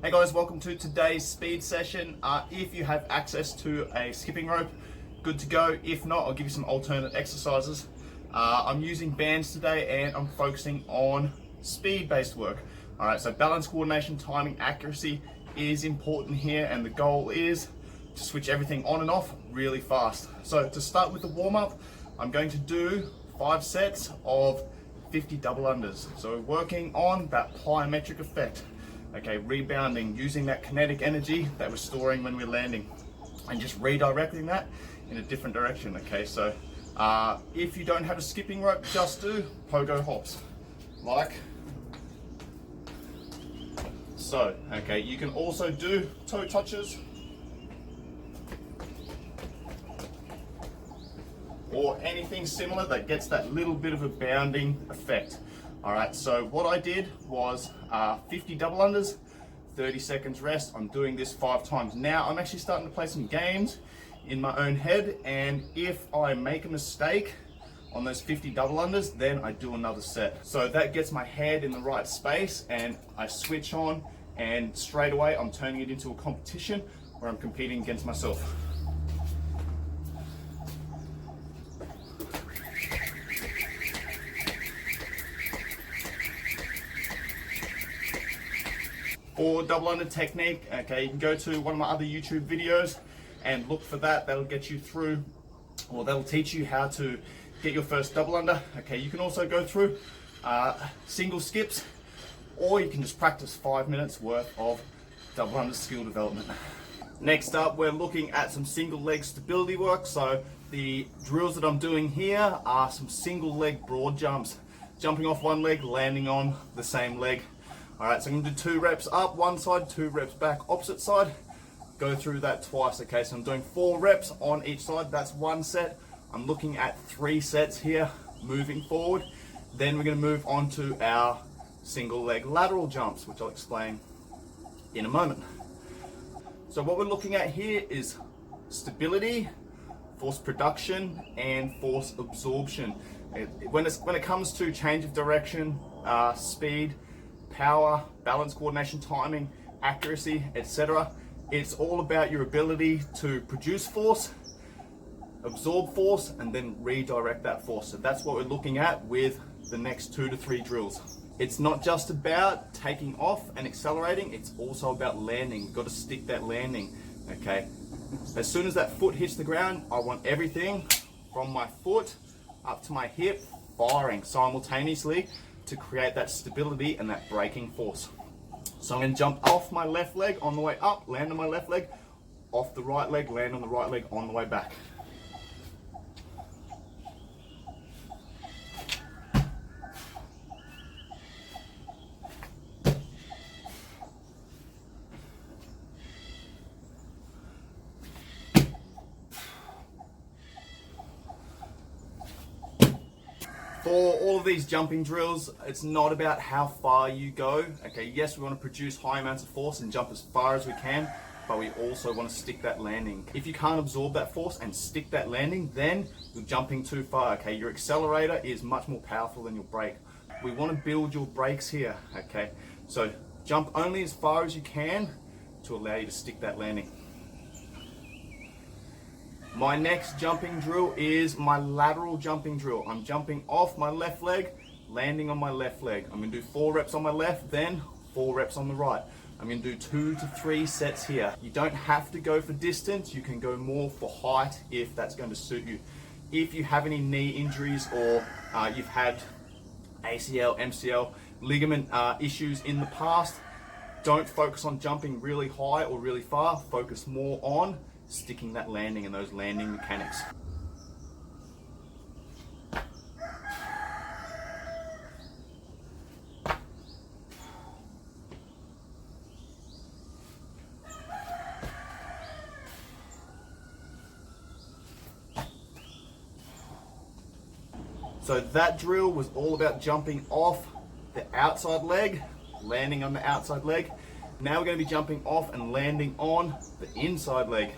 Hey guys, welcome to today's speed session. If you have access to a skipping rope, good to go. If not, I'll give you some alternate exercises. I'm using bands today and I'm focusing on speed-based work. All right, so balance, coordination, timing, accuracy is important here, and the goal is to switch everything on and off really fast. So to start with the warm-up, I'm going to do 5 sets of 50 double unders. So we're working on that plyometric effect. Okay, rebounding, using that kinetic energy that we're storing when we're landing and just redirecting that in a different direction. Okay, so if you don't have a skipping rope, just do pogo hops, like so. Okay, you can also do toe touches or anything similar that gets that little bit of a bounding effect. All right, so what I did was 50 double unders, 30 seconds rest. I'm doing this 5 times. Now I'm actually starting to play some games in my own head, and if I make a mistake on those 50 double unders, then I do another set. So that gets my head in the right space and I switch on, and straight away I'm turning it into a competition where I'm competing against myself. For double under technique, okay, you can go to one of my other YouTube videos and look for that. That'll get you through, or that'll teach you how to get your first double under. Okay, you can also go through single skips, or you can just practice 5 minutes worth of double under skill development. Next up, we're looking at some single leg stability work. So the drills that I'm doing here are some single leg broad jumps, jumping off one leg, landing on the same leg. All right, so I'm gonna do 2 reps up one side, 2 reps back opposite side. Go through that twice. Okay, so I'm doing 4 reps on each side. That's 1 set. I'm looking at 3 sets here moving forward. Then we're gonna move on to our single leg lateral jumps, which I'll explain in a moment. So what we're looking at here is stability, force production, and force absorption. When it comes to change of direction, speed, power, balance, coordination, timing, accuracy, etc., it's all about your ability to produce force, absorb force, and then redirect that force. So that's what we're looking at with the next 2 to 3 drills. It's not just about taking off and accelerating, it's also about landing. You've got to stick that landing. Okay, as soon as that foot hits the ground, I want everything from my foot up to my hip firing simultaneously to create that stability and that braking force. So I'm going to jump off my left leg on the way up, land on my left leg, off the right leg, land on the right leg on the way back. For all of these jumping drills, it's not about how far you go. Okay, yes, we want to produce high amounts of force and jump as far as we can, but we also want to stick that landing. If you can't absorb that force and stick that landing, then you're jumping too far. Okay, your accelerator is much more powerful than your brake. We want to build your brakes here. Okay, so jump only as far as you can to allow you to stick that landing. My next jumping drill is my lateral jumping drill. I'm jumping off my left leg, landing on my left leg. I'm gonna do 4 reps on my left, then 4 reps on the right. I'm gonna do 2 to 3 sets here. You don't have to go for distance. You can go more for height if that's going to suit you. If you have any knee injuries, or you've had ACL, MCL, ligament issues in the past, don't focus on jumping really high or really far. Focus more on sticking that landing and those landing mechanics. So that drill was all about jumping off the outside leg, landing on the outside leg. Now we're going to be jumping off and landing on the inside leg.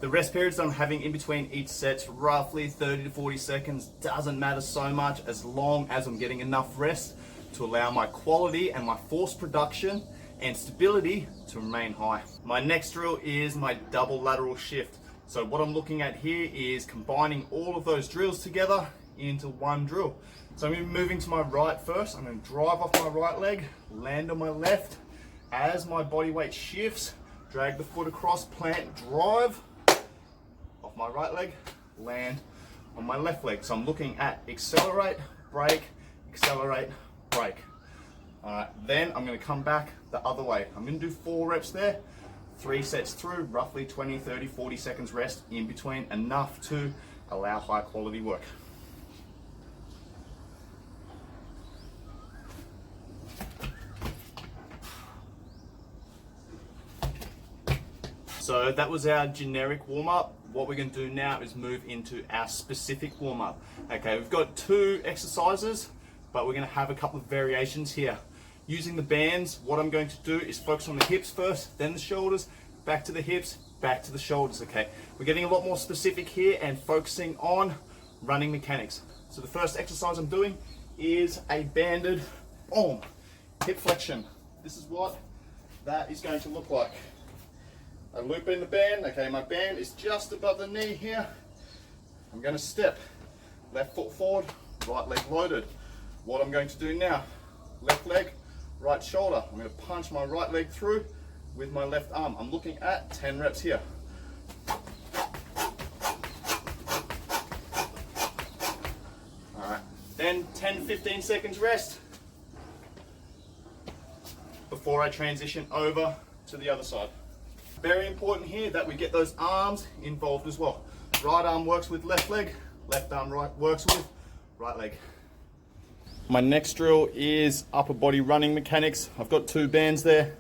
The rest periods that I'm having in between each set's roughly 30 to 40 seconds. Doesn't matter so much as long as I'm getting enough rest to allow my quality and my force production and stability to remain high. My next drill is my double lateral shift. So what I'm looking at here is combining all of those drills together into one drill. So I'm going to be moving to my right first. I'm going to drive off my right leg, land on my left. As my body weight shifts, drag the foot across, plant, drive off my right leg, land on my left leg. So I'm looking at accelerate, brake, accelerate, brake. All right, then I'm going to come back the other way. I'm going to do 4 reps there, 3 sets through, roughly 20, 30, 40 seconds rest in between, enough to allow high quality work. So that was our generic warm-up. What we're going to do now is move into our specific warm-up. Okay, we've got 2 exercises, but we're going to have a couple of variations here. Using the bands, what I'm going to do is focus on the hips first, then the shoulders, back to the hips, back to the shoulders, okay? We're getting a lot more specific here and focusing on running mechanics. So the first exercise I'm doing is a banded, boom, hip flexion. This is what that is going to look like. I loop in the band, okay, my band is just above the knee here. I'm going to step, left foot forward, right leg loaded. What I'm going to do now, left leg, right shoulder. I'm going to punch my right leg through with my left arm. I'm looking at 10 reps here. Alright, then 10 to 15 seconds rest before I transition over to the other side. Very important here that we get those arms involved as well. Right arm works with left leg, left arm works with right leg. My next drill is upper body running mechanics. I've got 2 bands there,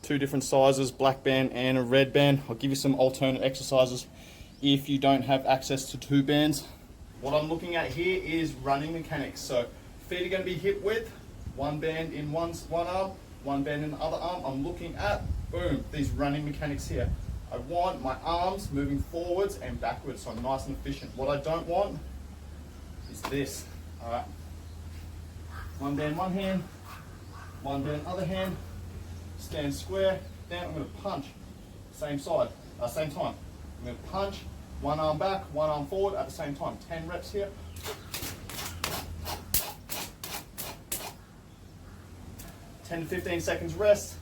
2 different sizes, black band and a red band. I'll give you some alternate exercises if you don't have access to 2 bands. What I'm looking at here is running mechanics. So feet are going to be hip width, 1 band in one arm, 1 band in the other arm. I'm looking at, boom, these running mechanics here. I want my arms moving forwards and backwards, so I'm nice and efficient. What I don't want is this, all right? 1 band one hand, 1 band other hand, stand square, then I'm going to punch, same side, same time. I'm going to punch, 1 arm back, 1 arm forward at the same time. 10 reps here. 10 to 15 seconds rest.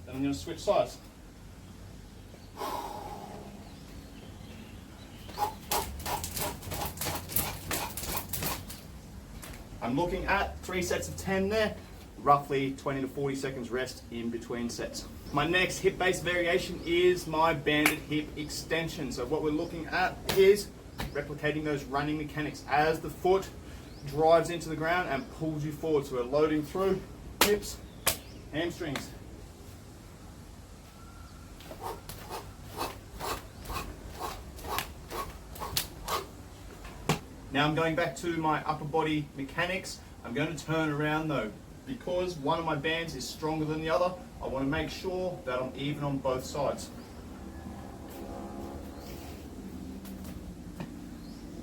Then I'm going to switch sides. I'm looking at 3 sets of 10 there, roughly 20 to 40 seconds rest in between sets. My next hip-based variation is my banded hip extension. So what we're looking at is replicating those running mechanics as the foot drives into the ground and pulls you forward. So we're loading through hips, hamstrings. Now I'm going back to my upper body mechanics. I'm going to turn around though. Because one of my bands is stronger than the other, I want to make sure that I'm even on both sides.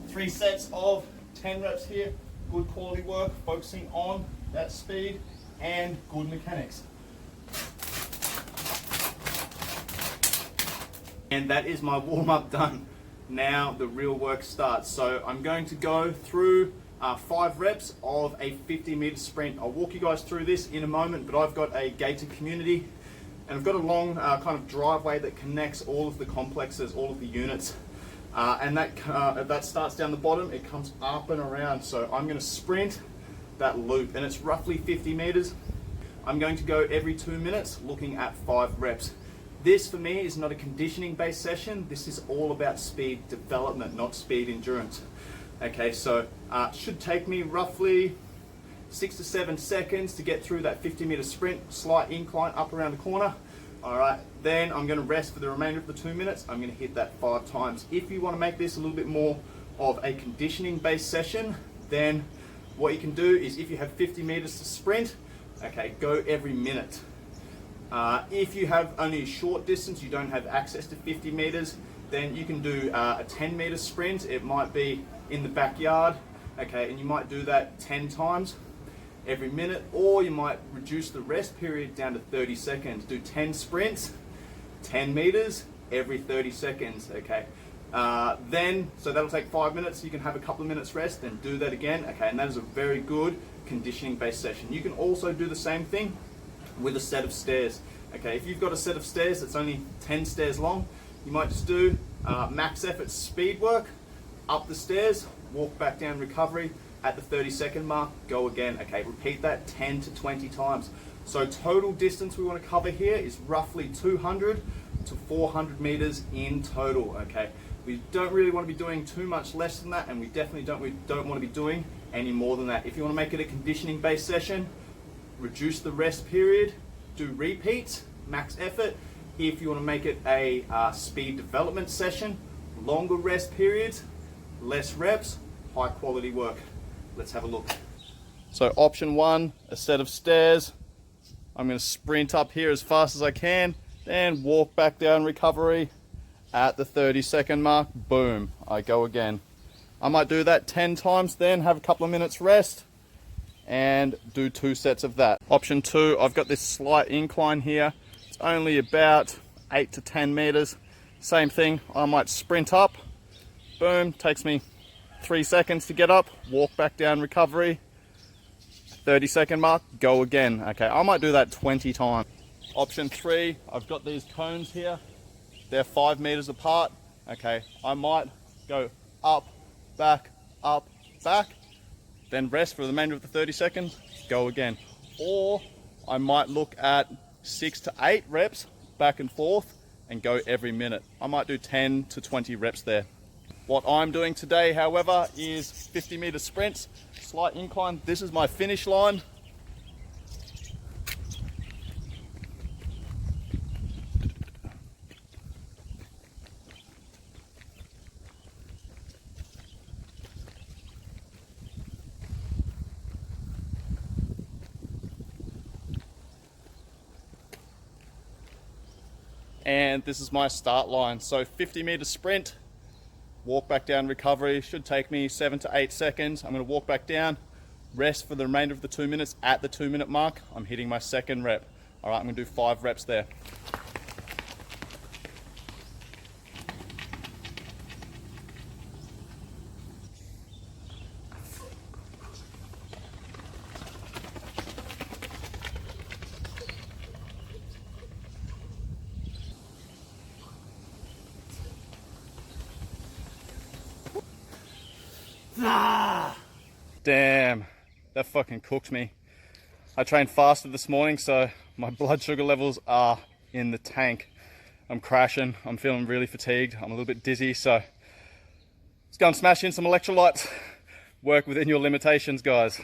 3 sets of 10 reps here, good quality work, focusing on that speed and good mechanics. And that is my warm-up done. Now the real work starts. So I'm going to go through 5 reps of a 50-meter sprint. I'll walk you guys through this in a moment, but I've got a gated community and I've got a long kind of driveway that connects all of the complexes, all of the units. And that starts down the bottom, it comes up and around. So I'm going to sprint that loop and it's roughly 50 meters. I'm going to go every 2 minutes looking at 5 reps. This for me is not a conditioning based session. This is all about speed development, not speed endurance. Okay, so should take me roughly 6 to 7 seconds to get through that 50-meter sprint, slight incline up around the corner. All right, then I'm going to rest for the remainder of the 2 minutes. I'm going to hit that 5 times. If you want to make this a little bit more of a conditioning based session, then what you can do is if you have 50 meters to sprint, okay, go every minute. If you have only a short distance, you don't have access to 50 meters, then you can do a 10-meter sprint. It might be in the backyard, okay, and you might do that 10 times every minute, or you might reduce the rest period down to 30 seconds. Do 10 sprints, 10 meters every 30 seconds, okay. So that'll take 5 minutes. You can have a couple of minutes rest, then do that again, okay, and that is a very good conditioning-based session. You can also do the same thing with a set of stairs, okay. If you've got a set of stairs that's only 10 stairs long, you might just do max effort speed work, up the stairs, walk back down recovery, at the 30-second mark, go again, okay. Repeat that 10 to 20 times. So total distance we want to cover here is roughly 200 to 400 meters in total, okay. We don't really want to be doing too much less than that, and we definitely don't want to be doing any more than that. If you want to make it a conditioning based session, reduce the rest period, do repeats, max effort. If you want to make it a speed development session, longer rest periods, less reps, high quality work. Let's have a look. So option 1, a set of stairs. I'm going to sprint up here as fast as I can, then walk back down recovery. At the 30-second mark, boom, I go again. I might do that 10 times, then have a couple of minutes rest and do 2 sets of that. Option 2, I've got this slight incline here. It's only about 8 to 10 meters. Same thing, I might sprint up, boom, takes me 3 seconds to get up, walk back down recovery, 30-second mark, go again. Okay, I might do that 20 times. Option 3, I've got these cones here. They're 5 meters apart. Okay, I might go up, back, then rest for the remainder of the 30 seconds, go again. Or I might look at 6 to 8 reps back and forth and go every minute. I might do 10 to 20 reps there. What I'm doing today, however, is 50-meter sprints, slight incline. This is my finish line. And this is my start line. So 50-meter sprint, walk back down recovery, should take me 7 to 8 seconds. I'm going to walk back down, rest for the remainder of the 2 minutes. At the 2-minute mark, I'm hitting my second rep. All right, I'm going to do 5 reps there. Damn, that fucking cooked me. I trained fasted this morning, so my blood sugar levels are in the tank. I'm crashing, I'm feeling really fatigued, I'm a little bit dizzy, so let's go and smash in some electrolytes. Work within your limitations, guys.